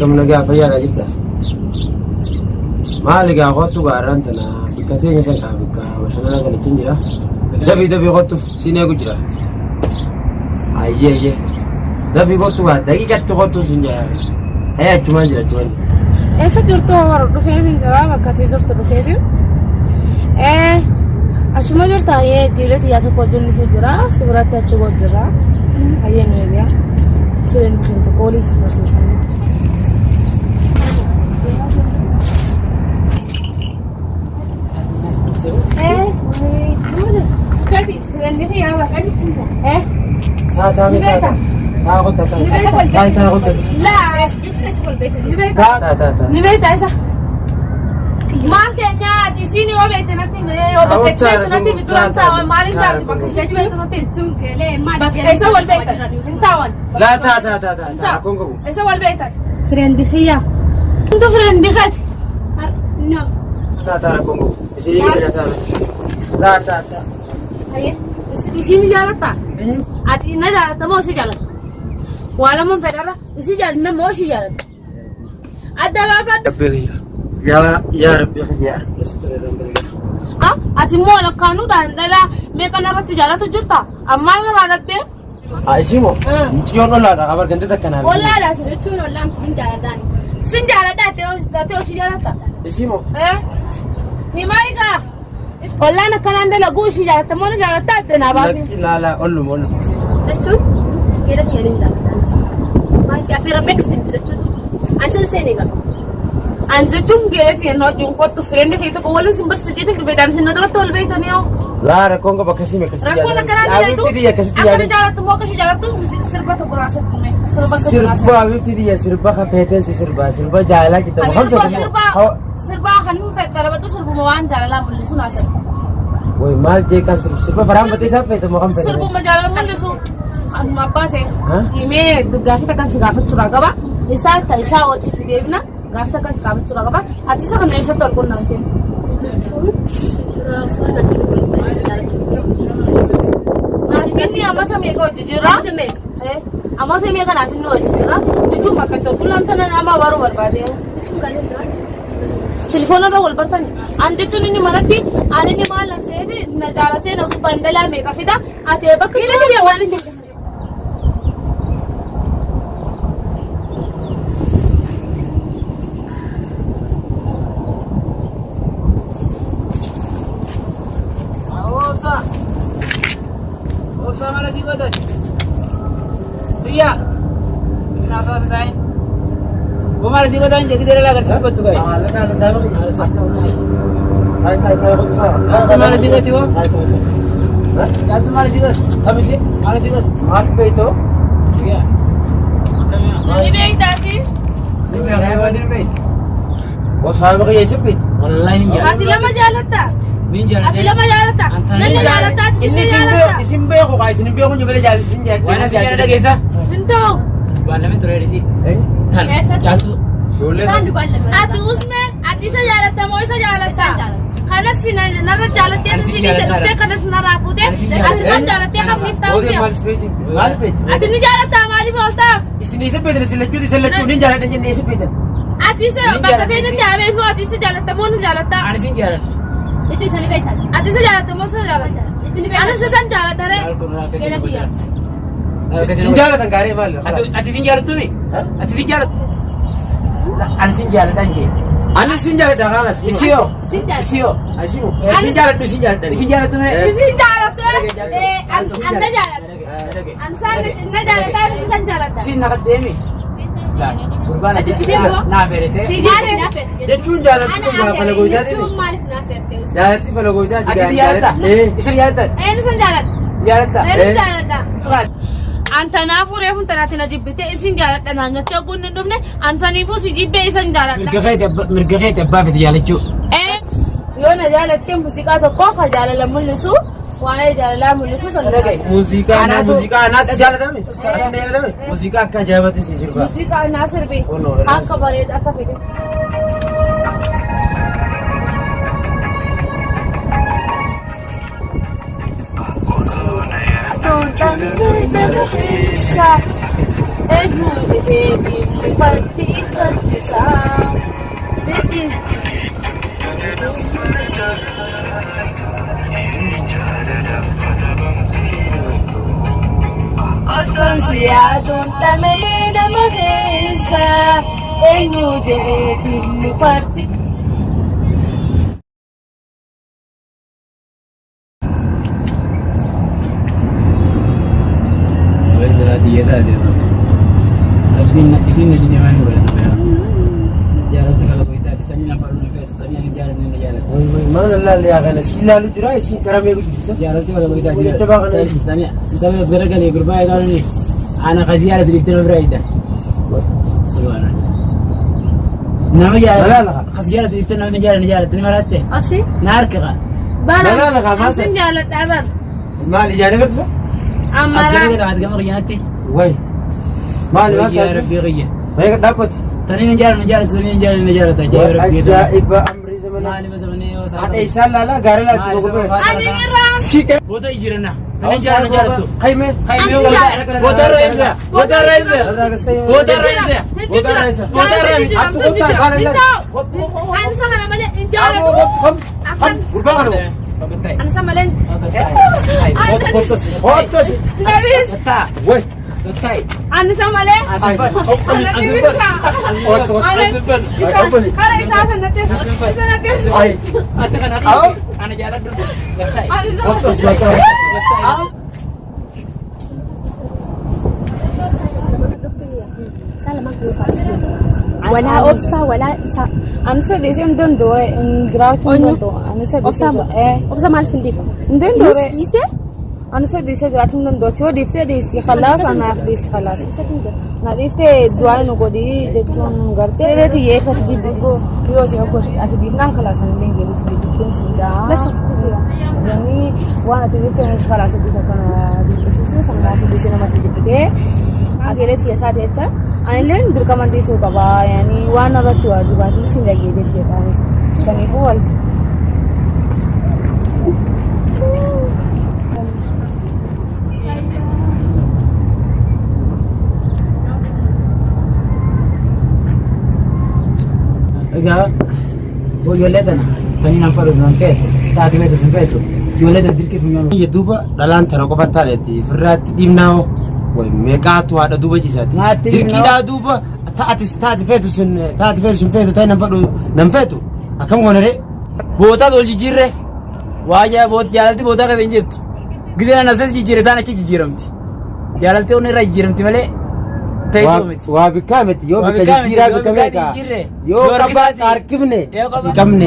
Akkam nagaa fayyaadha jirta? Maali gaa kottu gaarraan tana bakka teenya san kaa bakka bashannanaa kana cin jira. Dabii kottu siin eegu jira. Ayyee. Dabii kottu gaa daqiiqatti kottu siin jira. Achumaan jira. Eessa jirtu warra dhufeetiin jira bakka ati jirtu dhufeetiin. Achuma jirta gileeti yaa tokko hojjennuuf jira sibiratti achi goot jira. Hayyee nu eegaa. Shireen bishaan tokko waliin si barsiisan. Isini jaalata? Ati ina jaalata moo si jaalata? Waa lama fedhara isi jaalata moo si jaalata? Adda baafadhu. Yaa Rabbi. Ati moo lakkaanuu dhala meeqa narratti jaalatu jirta? Ammaan lafa dhattee? Isimoo? Ciyoon ollaadha qabar gandita akkanaa. Ollaadha jechuun ollaan sin jaaladhaan. Sin jaaladhaa ta'ee si jaalata? Isimoo? Himaa egaa? Ollaan akkanaan dalaguu ishii jaalatta moo ni jaalatta adda naa baasee? Laalaa olluma. Jechuun geera kiyya ni jaalattaan. Maaliif affeeramee dhufte jechuutu? Ansi seenee qaba. Ani jechuun geera kiyya na wajjin kottu fireenya kiyya tokko waliin sin barsiisee dhufeedhaan sin na duratti ol beeytanii yoo. Laa rakkoon qaba akkasii meeqasii jaalatu? Rakkoon akkanaan dalaguu akkana jaalattu moo akkasii jaalattu sirba tokko raasatti mee sirba abibti diyya sirba kapeetensi sirba jaalala kitta Sirba kan hin fedhalabadhu sirbuma waan jaalalaa mul'isu naasan. Woy maal jeekan sirba faraan batee isaa feetamu kan fedhamu. Sirbuma jaalala mul'isu anuma abbaase himee gaafita kan si gaafachuudha qaba. Isaa ol itti deebina gaafita kan si gaafachuudha qaba. Ati isa kana eessatti ol qunnamteen? Naafni amata meeqa hojii jira? Amata meeqa naaf inni hojii jira? Jechuun bakka itti ol qunnamtan nama baruu barbaade. Telefoon irra wal bartani. An jechuun inni manatti ani inni maal seeti na jaalatee na bandalaa meeqa fida ati bakka jiru waan inni. Obsa mana sih kau tadi? Iya. Kenapa saya? Gumala sih बताएं जगह तेरे लगा था बत्तू का तुम्हारे जी का चिवो क्या तुम्हारे जी का अभी से हमारे जी का मार्क पे तो ठीक है नहीं बेच दासी नहीं बेच वो साल में ये सब बेच ऑनलाइन ही आती लम्बा जालता नहीं जालता आती लम्बा जालता नहीं जालता इसी में को गाइस नहीं को जो मेरे जाल सिंह जाए वाला जालता कैसा इंतो वाला में तो रेडी सी ऐसा आती उसमें आती से जालता मोई से जालता खाना सीना नर जालते हैं सीने से उससे खाना सीना राफुते आती से जालते हैं हम निफ्ता होते हैं आती नहीं जालता हमारी बोलता इसने से पेदर से लच्चू नहीं जालता जिन्हें से पेदर आती से बात पे नहीं आवे वो आती से जालता वो नहीं जालता आने से जालता itu sini betul. Ati sejalan tu, masa sejalan. Itu ni betul. Anu sesan jalan tere. Kena dia. Sinjalan tangkari mal. Ati sinjalan tu ni? Ati sinjalan. Anu sinjalan tangki. Anu sinjalan dah kalas. Isio. Sinjalan. Asimu. Sinjalan tu sinjalan. Sinjalan tu ni. Sinjalan tu. Anda jalan. Ansa anda jalan tere sesan jalan. Sin nak demi. Kurban aja. Nah berete. Sinjalan nafet. Jechuun jaalatti kun gaafa lagoo jaati. Jechuun maaliif naaferte? Jaalatti fa lagoo jaati. Ati jaalata. Isa jaalata. Isin jaalat. Jaalata. Isin jaaladha. Anta naafuu reefuun tanaatti na jibbite isin jaaladha naannachuu ogguun hin dhufne antaniifuu si jibbee isin jaaladha. Mirga kee abbaa fiti jaalachuu. Yoo na jaalattee muuziqaa tokko ka jaalala mul'isu waa'ee jaalalaa mul'isu sana. Muuziqaa naas jaalatame. Muuziqaa akka ajaa'ibatti si sirba. Muuziqaa naa sirbi. Akka bareeda akka fide. eenyuudha beebii falti ifatisaa fiti. Osoo siyaatuun dhamanii nama keessa eenyuudha beebii falti. Dia dah dia. Tapi nak di sini sini mana boleh tu ya. Jalan tu kalau kita tanya nak baru nak tanya ni jalan ni jalan. Mana lah lihat kan si lalu jurai si kerana aku bisa. Jalan tu kalau kita Boleh coba kan ni. tanya. Kita berapa ni berapa kali ni? Anak kaji ada di dalam berita. Subhanallah. Nama jalan. Kaji ada di dalam jalan. Terima kasih. Apa Nar ke? Bala ka masa. Asin jalan taman. Mali jadi kerja. Amara. Asal kita ada kamu rianti. Wai. Mali Ya masa. Rabbi riya. Baik dapat. Tani jalan tani jalan tak jauh Rabbi. Ajaib amri zaman. Mali masa mana? Ada isal lala garala tu ko. Ani ngeram. Si kan. Bota ijirana. Tani jalan tu. Khaime. Bota raisa. Bota raisa. Bota raisa. Bota raisa. Bota raisa. Atu kota garala. Ani sama namanya injal. Ham gurbang kan. Pakai. Ani sama len. Fotos. Nabis. Tak. Woi. Tak. Ani sama len. Fotos. Kare isa nates. Isa nates. Ai. Anak jalan dulu. Tak. Ani Fotos sama. macam. ولا أبصى ولا إسا أنا سيد إيش عندن دورة إن دراوت عندن دورة أنا سيد أبصى أبصى مال فنديفة عندن دورة إيسه أنا سيد إيش دراوت عندن دورة شو ديفته ديسي خلاص أنا ديسي خلاص أنا ديفته دوار نقولي جتون غرتة ده تيه فتجي بيجو يوجي أقول أتبي نام خلاص أنا لينجي ده تبي تكون سيدا يعني وأنا تبي تنس خلاص تبي تكون ديسي سامنا في ديسي نما تجي بته أجلس يثاد يتا أنا لين دركمان ديسو كبا يعني وأنا رتوا جبان سين لقي ديتي يعني كان يفول Egaa ijoolleetana tanii naan fayyadu feetu taati feetu sin feetu ijoolleetana dirqii funyaan. Biyya duuba dhalaan tana qofa taaleetti firraatti dhibnaa way meeqaatu haadha duuba ciisaati. Dirqiidhaa duuba taati feetu sun feetu ta'e nan feetu akkam goonare. Bootaas ol jijjiirre waa jaalalti bootaa keessa hin jirtu. Gidee na sas jijjiirre isaan achi jijjiiramti. Jaalalti onni irraa jijjiiramti malee teessoo miti. Waa bikkaa miti yoo bikka jijjiiraa bikka meeqa yoo qabaa harkifne qabne.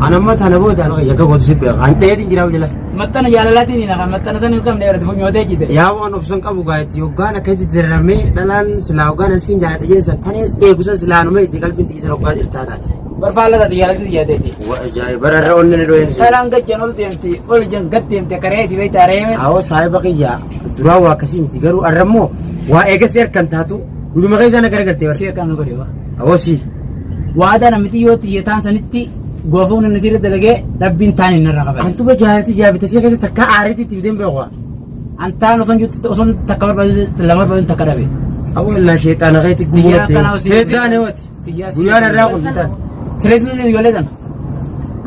Anamma tana booda yakka gootu si beeka an dheetiin jiraaf jala. Maxxana jaalalaatiin hin hafa maxxana san hin qabne irratti funyootee jite. Yaa waan obson qabu gaayeti yoggaan akkatti diriramee dhalaan silaa yoggaan asiin jaaladha jeessa tanis eegusan silaanuma itti qalbiin tiisan hoggaa jirtaa taati. Barfaallata jaalatti jaadeeti. Ajaa'iba bararra onni ni dho'insi. Salaan gachaan ol deemti ol jan gatteemti akka reeti beektaa reeme. Awoo saahiba kiyyaa duraa waa akkasii miti garuu arrammoo waa eegas erkan taatu guduma keessa na garagartee bara. Si akkam nu godhe waa. Awoo si. Waadaa namatti yoo xiyyeetaan sanitti goofuun inni sirri dalagee rabbiin taan inni irraa qabate. Antuba jaalatti jaabita si keessa takka aariitti itti fideen beeku waa. Antaan osoon takka barbaadu lama barbaadu takka dhabe. Awoo illaa sheexaana keetti gubuutte. Teettaane wati. Guyyaan irraa kun fitan. Sireessuun inni ijoollee kana.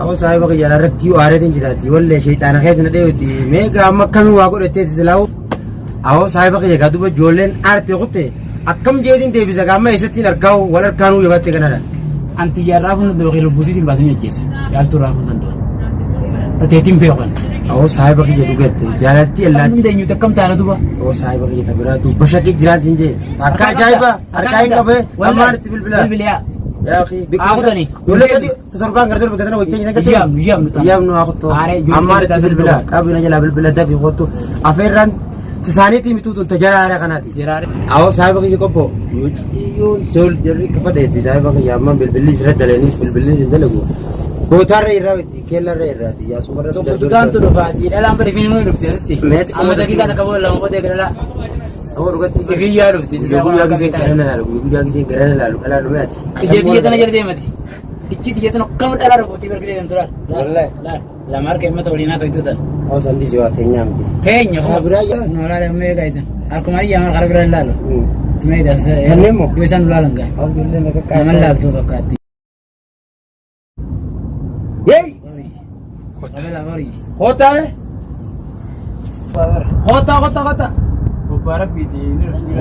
Awoo saahiba kiyyaa irratti yoo aariitiin jiraati wallee sheexaana keetti na dheewutti meeqa amma akkamii waa godhatteeti silaa'u. Awoo saahiba kiyya gaa duba ijoolleen aartee kutte akkam jeetiin deebisa gaa amma eessattiin argaa'u wal harkaanuu yabattee kanadha. Anti jaarraa kun dooqii lubbusiitiin baasanii ajjeese. Yaaltuu irraa kun danda'u. Tateetiin beekan. Awoo saahiba kiyya dhugatte jaalatti illaa. Kan dandeenyu akkam taana duba. Awoo saahiba kiyya tabiraa dubba shakkii jiraan siin jee. Akka ajaa'iba harkaa hin qabee ammaan itti bilbilaa. Bilbiliyaa. Yaa akhi Akutani. Ijoollee gadi torbaan gara torba gatana wajjin hin gatte. Yaamnu akutoo. Ammaan itti bilbilaa qabina jalaa bilbila dafii kottu afeerraan tisaaniitii mituutuun tajaajila kanaati. Awoo saahiba kiyya qopho. Yoo jarri kafa dheetti saahiba kiyya ammaan bilbilli sirra daleenis bilbilli sin dalagu. Bootaarra irraa biti keellarra irraati yaasumarra. Tokkotuudhaantu dhufaati dhalaan bari fiin immoo dhufte asitti. Amma daqiiqaa takka booda lama qotee gara dhalaa. Awoo dhugatti. Guyyaa dhufti. Guyyaa giseen garana laalu guyyaa giseen garana laalu dhalaa dhumeeti. Ijee tana jala deemati. Ichi tiyya tana akkam dhalaa dhufti bargidee deemtu laal. Wallahi. Lama harka himmata waliin haasoo iddoo tana. Awoo sandisi waa teenyaa miti. Teenya kuma noolaa lammee eegaa isan. Harkumaan iyyaa mara qara biraan laalu. Itti meedaa Kanneen moo? yoo isaan ulaalan gaa. Alhamdulillah naga Nama laaltuu fakkaatti. Yeey! Dabala horii. Hoota me? Hoota. Gubbaa rabbiiti.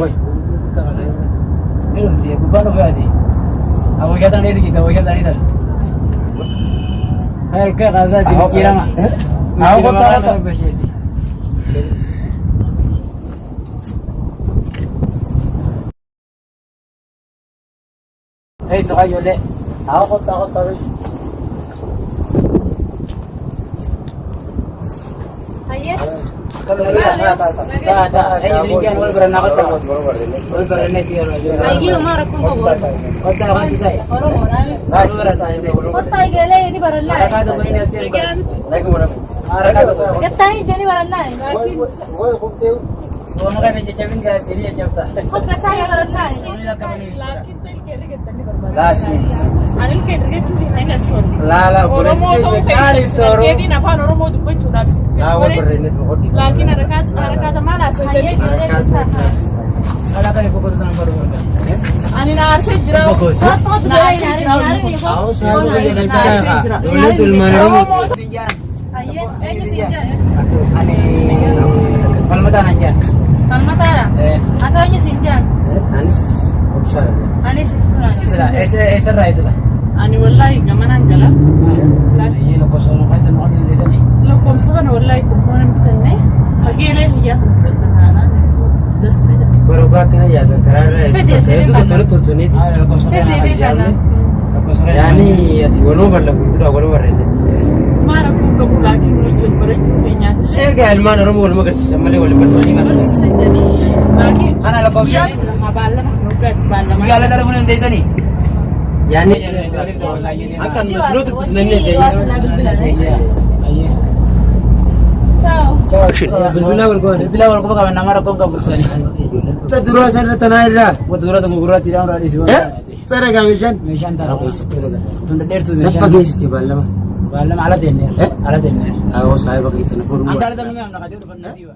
Way. Ni dhufti gubbaan dhufaati. Awwaashatan dheessi kita awwaashatan ni ta'a. Harka qaasaati jijjiirama. Hoota. Hei suka yole. Hoota. Ayah. Tak. Ini wal berenang kota. Wal berenang dia. Ayah umar aku kau buat. Kota kan kita. Orang orang. Kota gele ini barang Ada lain. kata beri nanti. Lagi mana? Ada kata. Kata ini jadi barang lain. Way hotel. Semua kan mencecapin ke diri aja tak. Kok kata ini barang lain. Ini lah kamu ni. Lasi. Ani kederge tuti haina sor. La boleh kali toro. Jadi napa Oromo dubbachudhaaf. Lawa berrenet bohong. Laakiin harakaata maal Ayah asfaltii. gele bisa. Ada kan fokus sama baru. Ani na arsee jira. Fokus. Kau tu gele nyari ni. Aku saya boleh Nasi saya. jira. Boleh tu mana? Ayah, ini sih je. Ani Palmatan aja. Palma Tara. Atau ini Sinjan. Anis. Opsal. Anis itu. Esa rais lah. Ani wallahi gamanaan gala. Ini lo kosong lo kaisan orang ini tadi. Lakkoomsa kana wallahi kumpulan bitanne. Hageelee hiyyaa kan fudhatan das beda. Berubah kena ya sekarang. Pede, sebe Itu kana. betul betul sunit. Ada lo kosong. Sebe kana. Yani ya tiwano balla kudu awal berrenet. Maara kun gabu laakiin nuyi barachuu keenyaatti. Eh kayak alman orang mau makan sama le boleh bersani kan. Laakiin Ana lo kosong. mabaalama nugat baalama. Gala tadi punya desa ni. Yani akan masrut sebenarnya jadi. Ciao. Bilbila berkuan. Bila wal ko ka nama ko ka bursani. Kita dulu sana tanah ira. Buat dura tu gugura tidak orang di sini. Tara kamishan. Meshan tara. Tunda der tu Napa guys ti balla ma. Balam ala denner. Ala denner. Awo saya bagi tanah purma. Antara tu memang nak kaju tu pernah tiba.